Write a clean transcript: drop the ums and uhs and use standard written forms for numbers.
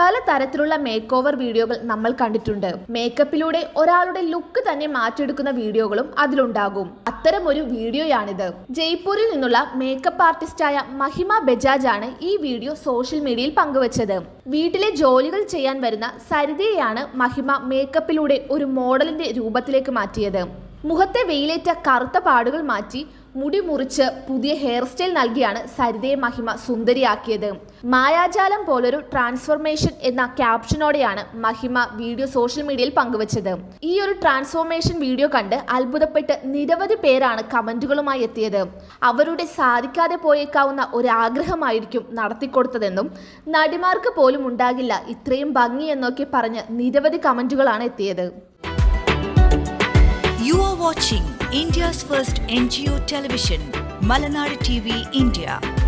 പല തരത്തിലുള്ള make over വീഡിയോകൾ നമ്മൾ കണ്ടിട്ടുണ്ട്. മേക്കപ്പിലൂടെ ഒരാളുടെ ലുക്ക് തന്നെ മാറ്റിയെടുക്കുന്ന വീഡിയോകളും അതിലുണ്ടാകും. അത്തരമൊരു വീഡിയോയാണിത്. ജയ്പൂരിൽ നിന്നുള്ള മേക്കപ്പ് ആർട്ടിസ്റ്റായ മഹിമ ബജാജ് ആണ് ഈ വീഡിയോ സോഷ്യൽ മീഡിയയിൽ പങ്കുവച്ചത്. വീട്ടിലെ ജോലികൾ ചെയ്യാൻ വരുന്ന സരിതയെയാണ് മഹിമ മേക്കപ്പിലൂടെ ഒരു മോഡലിന്റെ രൂപത്തിലേക്ക് മാറ്റിയത്. മുഖത്തെ വെയിലേറ്റ കറുത്ത പാടുകൾ മാറ്റി മുടി മുറിച്ച് പുതിയ ഹെയർ സ്റ്റൈൽ നൽകിയാണ് സരിതയെ മഹിമ സുന്ദരിയാക്കിയത്. മായാജാലം പോലൊരു ട്രാൻസ്ഫോർമേഷൻ എന്ന ക്യാപ്ഷനോടെയാണ് മഹിമ വീഡിയോ സോഷ്യൽ മീഡിയയിൽ പങ്കുവച്ചത്. ഈ ഒരു ട്രാൻസ്ഫോർമേഷൻ വീഡിയോ കണ്ട് അത്ഭുതപ്പെട്ട് നിരവധി പേരാണ് കമന്റുകളുമായി എത്തിയത്. അവരുടെ സാധിക്കാതെ പോയേക്കാവുന്ന ഒരു ആഗ്രഹമായിരിക്കും നടത്തിക്കൊടുത്തതെന്നും നടിമാർക്ക് പോലും ഉണ്ടാകില്ല ഇത്രയും ഭംഗി എന്നൊക്കെ പറഞ്ഞ് നിരവധി കമന്റുകളാണ് എത്തിയത്. You are watching India's first NGO television, Malanadu TV India.